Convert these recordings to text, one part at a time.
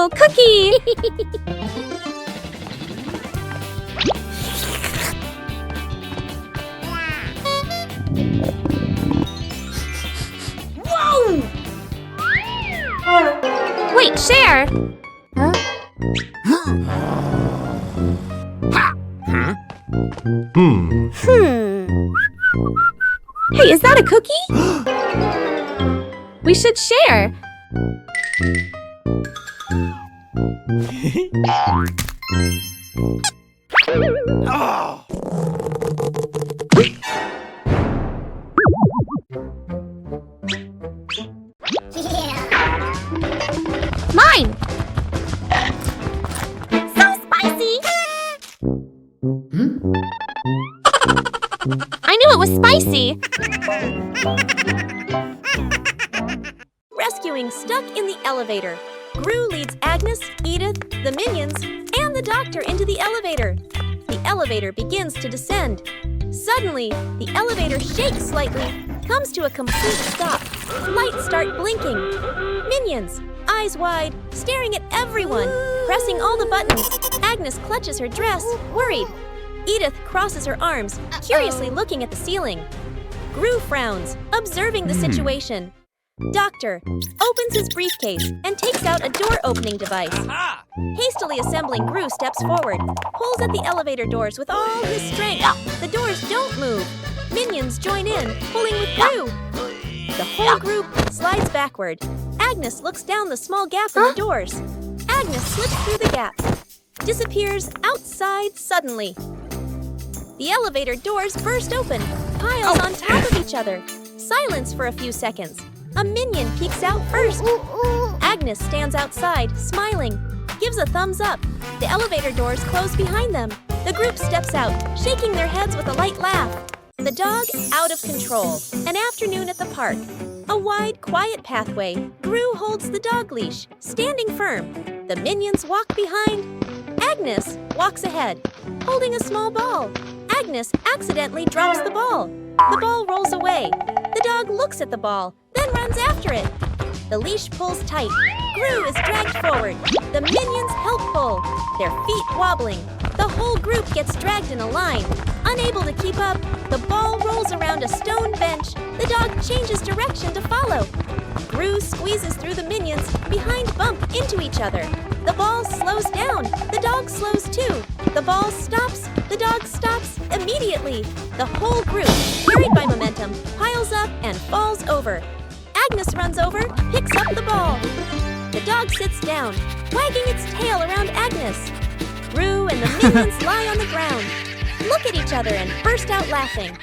Oh, cookie! Whoa! Wait, share! Huh? Hey, is that a cookie? We should share. Oh. Mine! So spicy! I knew it was spicy! Rescuing stuck in the elevator. Gru leads Agnes, Edith, the Minions, and the doctor into the elevator. The elevator begins to descend. Suddenly, the elevator shakes slightly, comes to a complete stop. Lights start blinking. Minions, eyes wide, staring at everyone, pressing all the buttons. Agnes clutches her dress, worried. Edith crosses her arms, curiously looking at the ceiling. Gru frowns, observing the situation. Doctor opens his briefcase and takes out a door-opening device. Hastily assembling, Gru steps forward, pulls at the elevator doors with all his strength. The doors don't move. Minions join in, pulling with Gru. The whole group slides backward. Agnes looks down the small gap in the doors. Agnes slips through the gap, disappears outside suddenly. The elevator doors burst open, piles on top of each other. Silence for a few seconds. A minion peeks out first. Agnes stands outside, smiling, gives a thumbs up. The elevator doors close behind them. The group steps out, shaking their heads with a light laugh. The dog out of control. An afternoon at the park. A wide, quiet pathway. Gru holds the dog leash, standing firm. The minions walk behind. Agnes walks ahead, holding a small ball. Agnes accidentally drops the ball. The ball rolls away. The dog looks at the ball, then runs after it. The leash pulls tight. Gru is dragged forward. The minions help pull, their feet wobbling. The whole group gets dragged in a line. Unable to keep up, the ball rolls around a stone bench. The dog changes direction to follow. Gru squeezes through the minions, behind bump into each other. The ball slows down. The dog slows too. The ball stops. The dog stops immediately. The whole group, carried by momentum, piles up and falls over. Agnes runs over, picks up the ball. The dog sits down, wagging its tail around Agnes. Gru and the minions lie on the ground, look at each other and burst out laughing.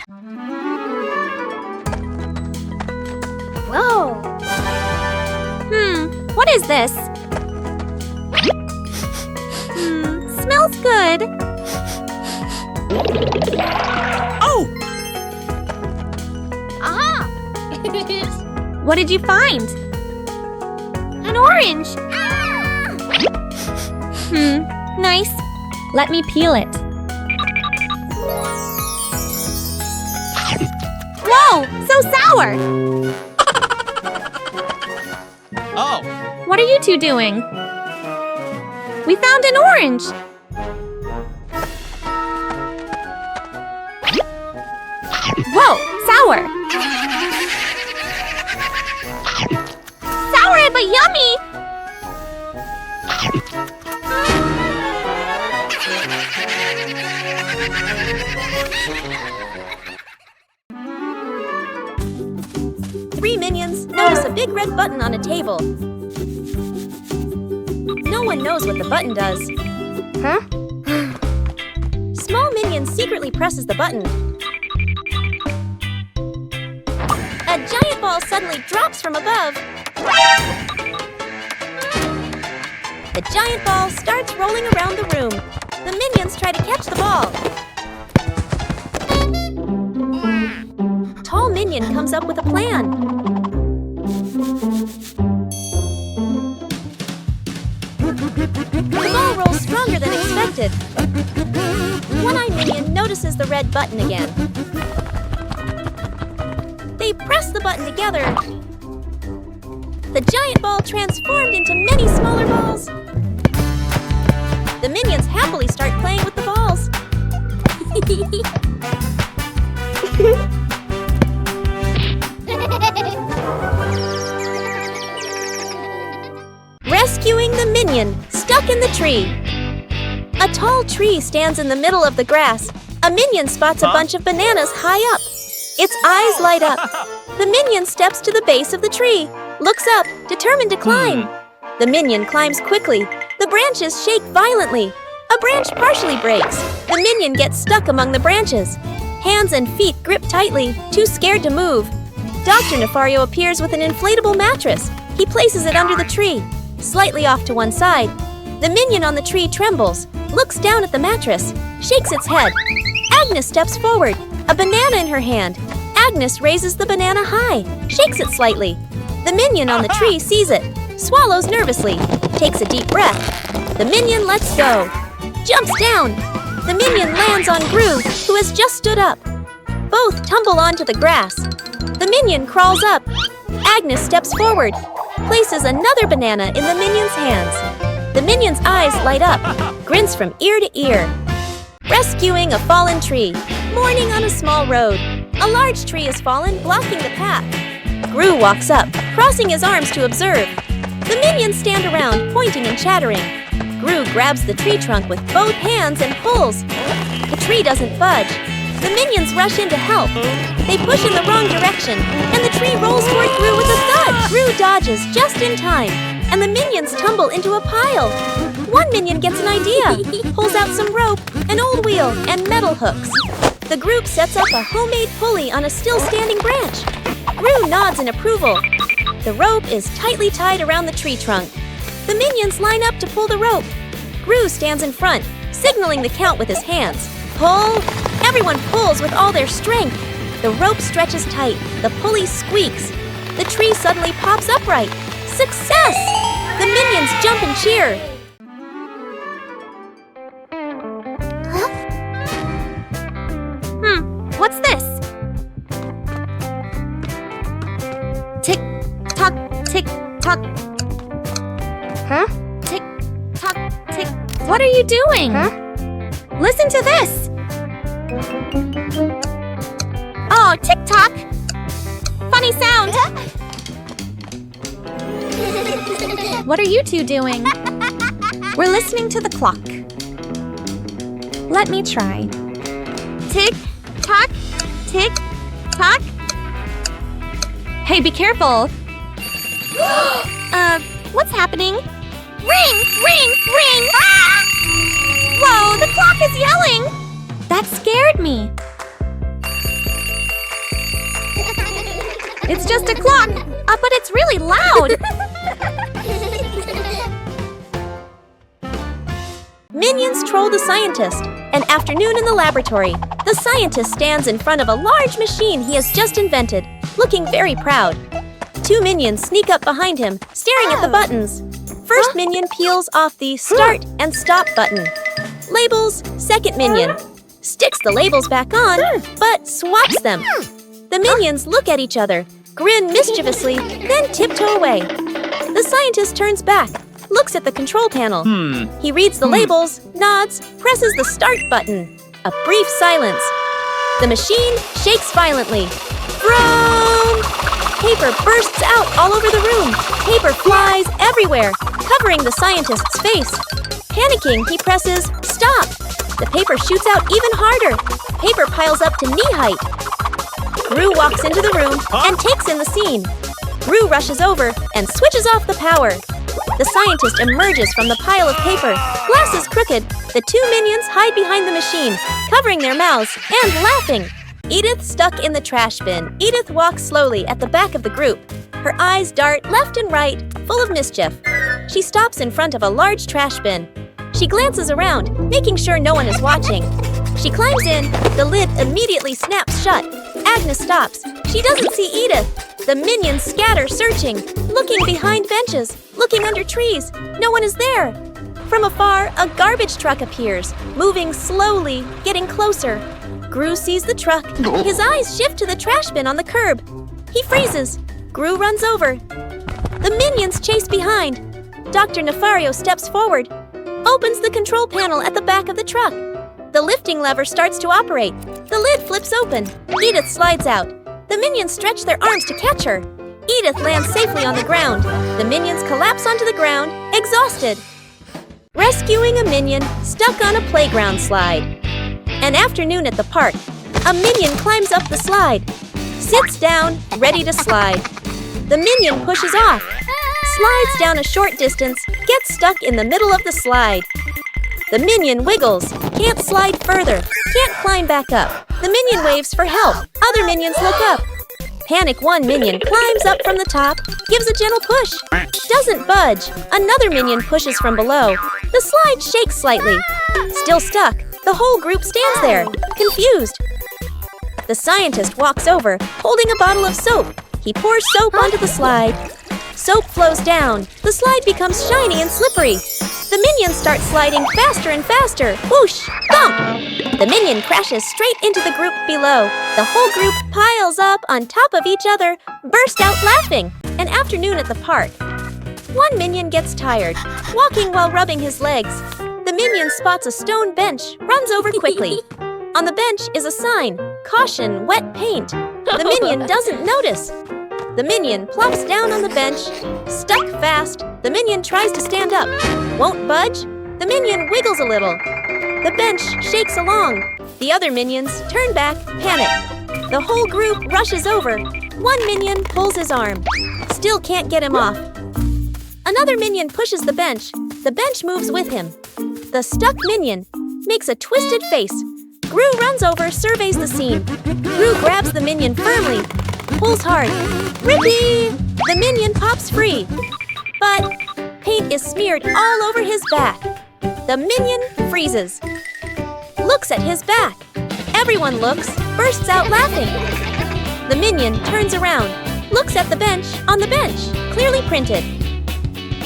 Whoa! What is this? Smells good. Oh! Aha! What did you find? An orange. Nice. Let me peel it. Whoa, so sour. Oh! What are you two doing? We found an orange. Whoa, sour. Sour but yummy. Three minions notice a big red button on a table. No one knows what the button does. Huh? Small minion secretly presses the button. A giant ball suddenly drops from above. The giant ball starts rolling around the room. The minions try to catch the ball. Tall Minion comes up with a plan. The ball rolls stronger than expected. One-Eye Minion notices the red button again. They press the button together. The giant ball transformed into many smaller balls. The minions happily start playing with the balls. Rescuing the minion stuck in the tree. A tall tree stands in the middle of the grass. A minion spots a bunch of bananas high up. Its eyes light up. The minion steps to the base of the tree, looks up, determined to climb. The minion climbs quickly. The branches shake violently. A branch partially breaks. The minion gets stuck among the branches. Hands and feet grip tightly, too scared to move. Dr. Nefario appears with an inflatable mattress. He places it under the tree, slightly off to one side. The minion on the tree trembles, looks down at the mattress, shakes its head. Agnes steps forward, a banana in her hand. Agnes raises the banana high, shakes it slightly. The minion on the tree sees it, swallows nervously, takes a deep breath. The minion lets go, jumps down. The minion lands on Gru, who has just stood up. Both tumble onto the grass. The minion crawls up. Agnes steps forward, places another banana in the minion's hands. The minion's eyes light up, grins from ear to ear. Rescuing a fallen tree. Morning on a small road. A large tree has fallen, blocking the path. Gru walks up, crossing his arms to observe. The minions stand around, pointing and chattering. Gru grabs the tree trunk with both hands and pulls. The tree doesn't budge. The minions rush in to help. They push in the wrong direction, and the tree rolls toward Gru with a thud. Gru dodges just in time, and the minions tumble into a pile. One minion gets an idea, pulls out some rope, an old wheel, and metal hooks. The group sets up a homemade pulley on a still-standing branch. Gru nods in approval. The rope is tightly tied around the tree trunk. The minions line up to pull the rope. Gru stands in front, signaling the count with his hands. Pull! Everyone pulls with all their strength. The rope stretches tight. The pulley squeaks. The tree suddenly pops upright. Success! The minions jump and cheer. What's this? Tick tock, tick tock. Huh? Tick tock, tick. What are you doing? Huh? Listen to this. Oh, tick tock. Funny sound. What are you two doing? We're listening to the clock. Let me try. Tick tock, tick tock. Hey, be careful. What's happening? Ring, ring, ring! Ah! Whoa, the clock is yelling! That scared me. It's just a clock, but it's really loud. Minions troll the scientist. An afternoon in the laboratory. The scientist stands in front of a large machine he has just invented, looking very proud. Two minions sneak up behind him, staring at the buttons. First minion peels off the start and stop button. Labels, second minion. Sticks the labels back on, but swaps them. The minions look at each other, grin mischievously, then tiptoe away. The scientist turns back, looks at the control panel. He reads the labels, nods, presses the start button. A brief silence. The machine shakes violently. Vroom! Paper bursts out all over the room. Paper flies everywhere, covering the scientist's face. Panicking, he presses stop. The paper shoots out even harder. Paper piles up to knee height. Gru walks into the room and takes in the scene. Gru rushes over and switches off the power. The scientist emerges from the pile of paper, glasses crooked. The two minions hide behind the machine, covering their mouths and laughing. Edith stuck in the trash bin. Edith walks slowly at the back of the group. Her eyes dart left and right, full of mischief. She stops in front of a large trash bin. She glances around, making sure no one is watching. She climbs in. The lid immediately snaps shut. Agnes stops. She doesn't see Edith. The minions scatter, searching, looking behind benches, looking under trees. No one is there. From afar, a garbage truck appears, moving slowly, getting closer. Gru sees the truck. His eyes shift to the trash bin on the curb. He freezes. Gru runs over. The minions chase behind. Dr. Nefario steps forward, opens the control panel at the back of the truck. The lifting lever starts to operate. The lid flips open. Edith slides out. The minions stretch their arms to catch her. Edith lands safely on the ground. The minions collapse onto the ground, exhausted. Rescuing a minion stuck on a playground slide. An afternoon at the park. A minion climbs up the slide. Sits down, ready to slide. The minion pushes off. Slides down a short distance, gets stuck in the middle of the slide. The minion wiggles, can't slide further, can't climb back up. The minion waves for help. Other minions look up. Panic one minion climbs up from the top, gives a gentle push. Doesn't budge. Another minion pushes from below. The slide shakes slightly. Still stuck. The whole group stands there, confused. The scientist walks over, holding a bottle of soap. He pours soap onto the slide. Soap flows down. The slide becomes shiny and slippery. The minions start sliding faster and faster. Whoosh! Thump! The minion crashes straight into the group below. The whole group piles up on top of each other, burst out laughing. An afternoon at the park. One minion gets tired, walking while rubbing his legs. The minion spots a stone bench, runs over quickly. On the bench is a sign, "Caution, wet paint." The minion doesn't notice. The minion plops down on the bench, stuck fast. The minion tries to stand up, won't budge. The minion wiggles a little. The bench shakes along. The other minions turn back, panic. The whole group rushes over. One minion pulls his arm, still can't get him off. Another minion pushes the bench. The bench moves with him. The stuck minion makes a twisted face. Gru runs over, surveys the scene. Gru grabs the minion firmly, pulls hard. Rippee! The minion pops free. But paint is smeared all over his back. The minion freezes. Looks at his back. Everyone looks, bursts out laughing. The minion turns around, looks at the bench, on the bench, clearly printed.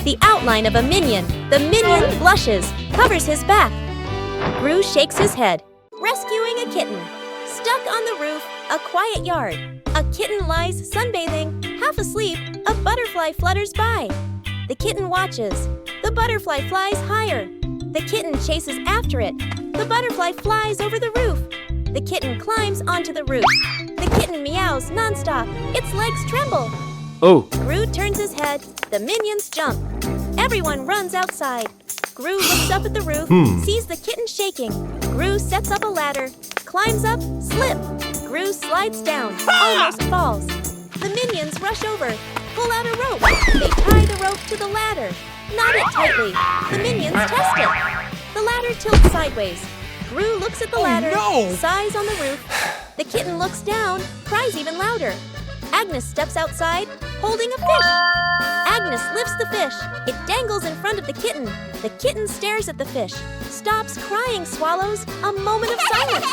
The outline of a minion. The minion blushes, covers his back. Gru shakes his head. Rescuing a kitten. Stuck on the roof, a quiet yard. A kitten lies sunbathing, half asleep. A butterfly flutters by. The kitten watches. The butterfly flies higher. The kitten chases after it. The butterfly flies over the roof. The kitten climbs onto the roof. The kitten meows nonstop. Its legs tremble. Oh. Gru turns his head. The minions jump. Everyone runs outside. Gru looks up at the roof, sees the kitten shaking. Gru sets up a ladder, climbs up, slip. Gru slides down, almost falls. The minions rush over, pull out a rope. They tie the rope to the ladder, knot it tightly. The minions test it. The ladder tilts sideways. Gru looks at the ladder, sighs on the roof. The kitten looks down, cries even louder. Agnes steps outside, holding a fish. Agnes lifts the fish. It dangles in front of the kitten. The kitten stares at the fish, stops crying, swallows. A moment of silence.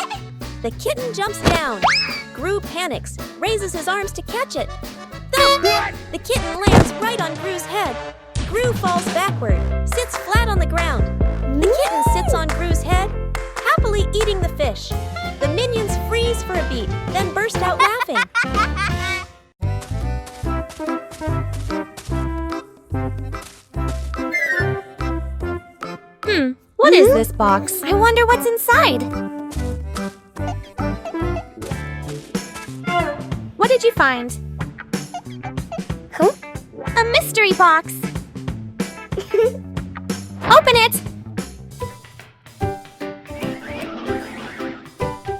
The kitten jumps down. Gru panics, raises his arms to catch it. Thump! The kitten lands right on Gru's head. Gru falls backward, sits flat on the ground. The kitten sits on Gru's head, happily eating the fish. The minions freeze for a beat, then burst out laughing. What is this box? I wonder what's inside. What did you find? Huh? A mystery box. Open it!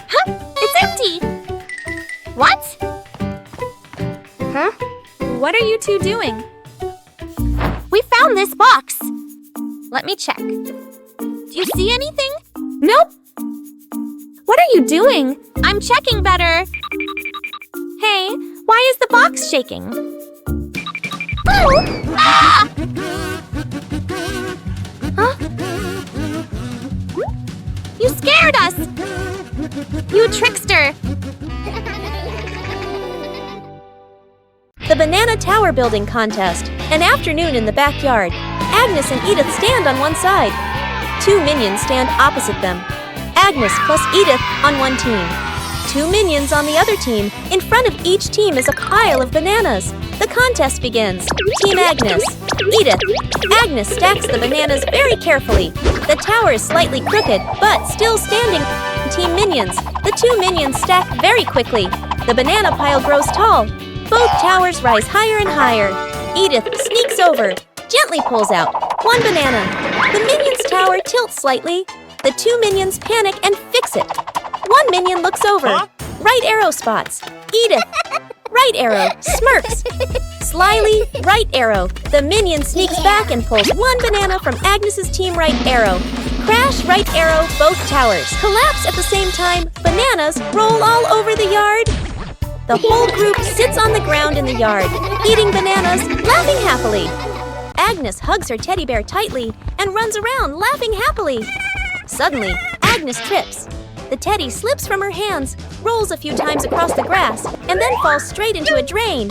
Huh? It's empty! What? Huh? What are you two doing? We found this box. Let me check. Do you see anything? Nope. What are you doing? I'm checking better. Hey, why is the box shaking? Oh! Ah! Huh? You scared us! You trickster! The Banana Tower Building Contest. An afternoon in the backyard. Agnes and Edith stand on one side. Two minions stand opposite them. Agnes plus Edith on one team. Two minions on the other team. In front of each team is a pile of bananas. The contest begins. Team Agnes. Edith. Agnes stacks the bananas very carefully. The tower is slightly crooked, but still standing. Team Minions. The two minions stack very quickly. The banana pile grows tall. Both towers rise higher and higher. Edith sneaks over, gently pulls out one banana. The minions' tower tilts slightly. The two minions panic and fix it. One minion looks over. Right arrow spots. Edith. Right arrow, smirks. Slyly, right arrow. The minion sneaks back and pulls one banana from Agnes's team right arrow. Crash, right arrow, both towers. Collapse at the same time. Bananas roll all over the yard. The whole group sits on the ground in the yard, eating bananas, laughing happily. Agnes hugs her teddy bear tightly and runs around laughing happily. Suddenly, Agnes trips. The teddy slips from her hands, rolls a few times across the grass, and then falls straight into a drain.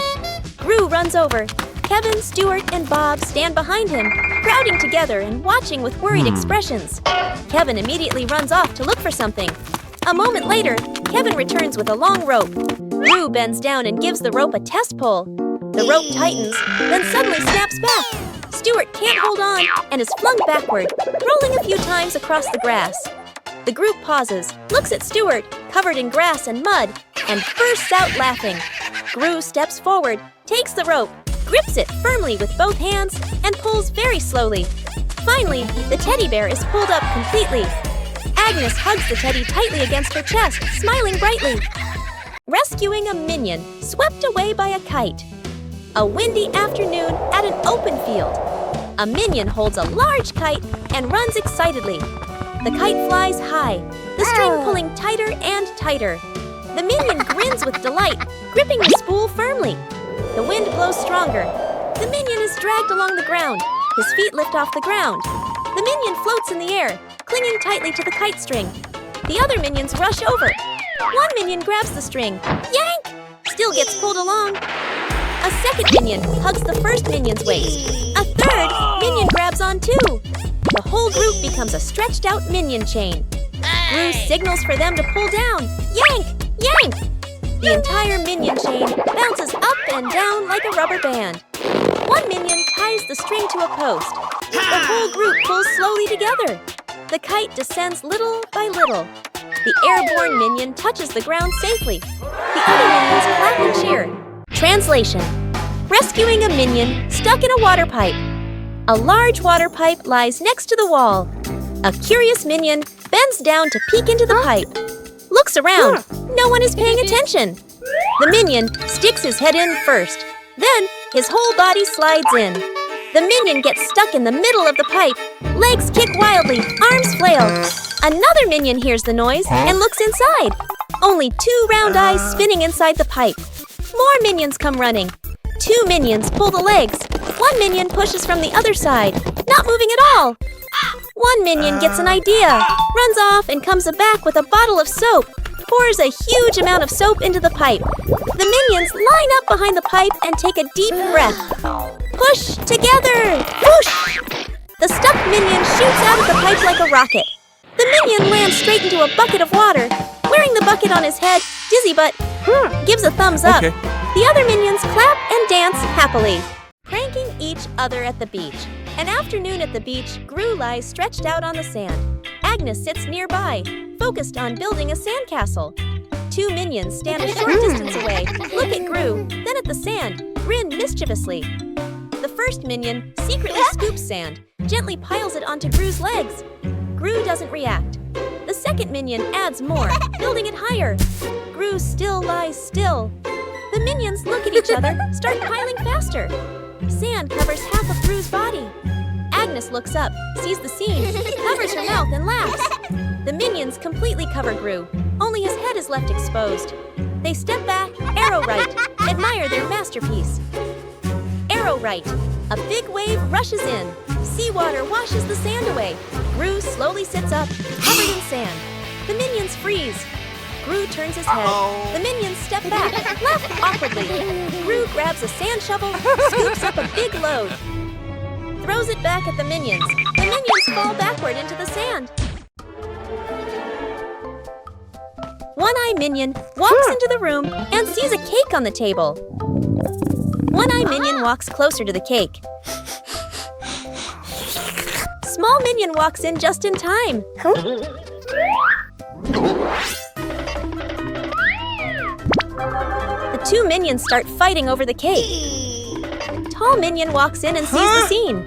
Gru runs over. Kevin, Stuart, and Bob stand behind him, crowding together and watching with worried expressions. Kevin immediately runs off to look for something. A moment later, Kevin returns with a long rope. Gru bends down and gives the rope a test pull. The rope tightens, then suddenly snaps back. Stuart can't hold on and is flung backward, rolling a few times across the grass. The group pauses, looks at Stuart, covered in grass and mud, and bursts out laughing. Gru steps forward, takes the rope, grips it firmly with both hands, and pulls very slowly. Finally, the teddy bear is pulled up completely. Agnes hugs the teddy tightly against her chest, smiling brightly. Rescuing a minion swept away by a kite. A windy afternoon at an open field. A minion holds a large kite and runs excitedly. The kite flies high, the string pulling tighter and tighter. The minion grins with delight, gripping the spool firmly. The wind blows stronger. The minion is dragged along the ground. His feet lift off the ground. The minion floats in the air, clinging tightly to the kite string. The other minions rush over. One minion grabs the string. Yank! Still gets pulled along. A second minion hugs the first minion's waist. A third minion grabs on too. The whole group becomes a stretched out minion chain. Gru signals for them to pull down. Yank! Yank! The entire minion chain bounces up and down like a rubber band. One minion ties the string to a post. The whole group pulls slowly together. The kite descends little by little. The airborne minion touches the ground safely. The other minions clap and cheer. Translation: rescuing a minion stuck in a water pipe. A large water pipe lies next to the wall. A curious minion bends down to peek into the pipe. Looks around. No one is paying attention. The minion sticks his head in first. Then his whole body slides in. The minion gets stuck in the middle of the pipe. Legs kick wildly, arms flail. Another minion hears the noise and looks inside. Only two round eyes spinning inside the pipe. More minions come running. Two minions pull the legs. One minion pushes from the other side, not moving at all. One minion gets an idea, runs off and comes back with a bottle of soap, pours a huge amount of soap into the pipe. The minions line up behind the pipe and take a deep breath. Push together! Whoosh! The stuck minion shoots out of the pipe like a rocket. The minion lands straight into a bucket of water. Wearing the bucket on his head, Dizzy Butt gives a thumbs up. Okay. The other minions clap and dance happily. Pranking each other at the beach. An afternoon at the beach, Gru lies stretched out on the sand. Agnes sits nearby, focused on building a sandcastle. Two minions stand a short distance away, look at Gru, then at the sand, grin mischievously. The first minion secretly scoops sand, gently piles it onto Gru's legs. Gru doesn't react. The second minion adds more, building it higher. Gru still lies still. The minions look at each other, start piling faster. Sand covers half of Gru's body. Agnes looks up, sees the scene, covers her mouth and laughs. The minions completely cover Gru. Only his head is left exposed. They step back, arrow right, admire their masterpiece. Arrow right. A big wave rushes in. Seawater washes the sand away. Gru slowly sits up, covered in sand. The minions freeze. Gru turns his head. The minions step back, laugh awkwardly. Gru grabs a sand shovel, scoops up a big load. Throws it back at the minions. The minions fall backward into the sand. One-Eye Minion walks into the room and sees a cake on the table. One-Eye Minion walks closer to the cake. Small Minion walks in just in time. The two minions start fighting over the cake. Tall Minion walks in and sees the scene.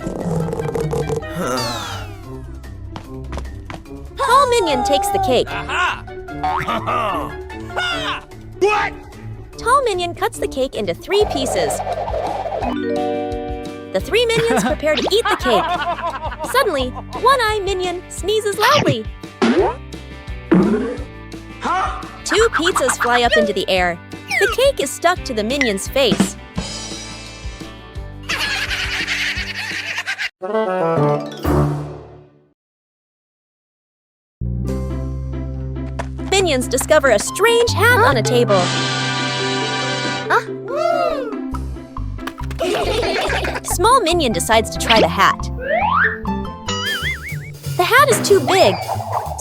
Tall Minion takes the cake. What? Tall Minion cuts the cake into 3 pieces. The 3 minions prepare to eat the cake. Suddenly, One-Eye Minion sneezes loudly. 2 pizzas fly up into the air. The cake is stuck to the minion's face. Minions discover a strange hat on a table. Small Minion decides to try the hat. The hat is too big.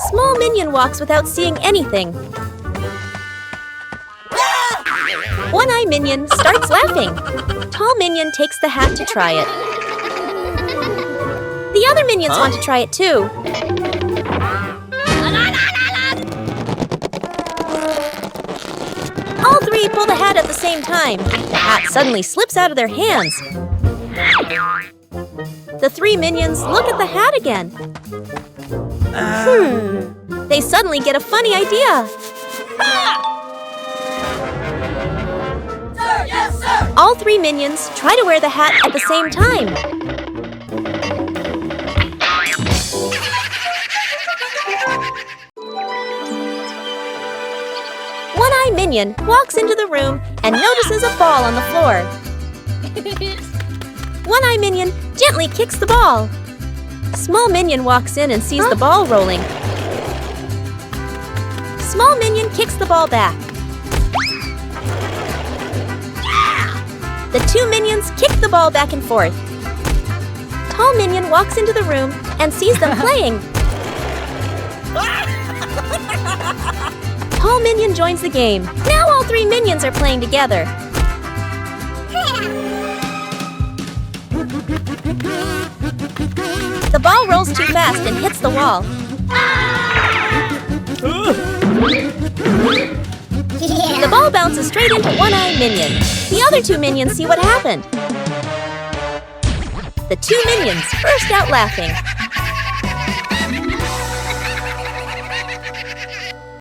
Small Minion walks without seeing anything. One-Eye Minion starts laughing. Tall Minion takes the hat to try it. The other minions want to try it too. All 3 pull the hat at the same time. The hat suddenly slips out of their hands. The 3 minions look at the hat again. They suddenly get a funny idea. Sir, yes, sir! All 3 minions try to wear the hat at the same time. One-Eye Minion walks into the room and notices a ball on the floor. One-Eye Minion gently kicks the ball. Small Minion walks in and sees the ball rolling. Small Minion kicks the ball back. The 2 minions kick the ball back and forth. Tall Minion walks into the room and sees them playing. Tall Minion joins the game. Now all 3 minions are playing together. The ball rolls too fast and hits the wall. The ball bounces straight into One-Eye Minion. The other 2 minions see what happened. The 2 minions burst out laughing.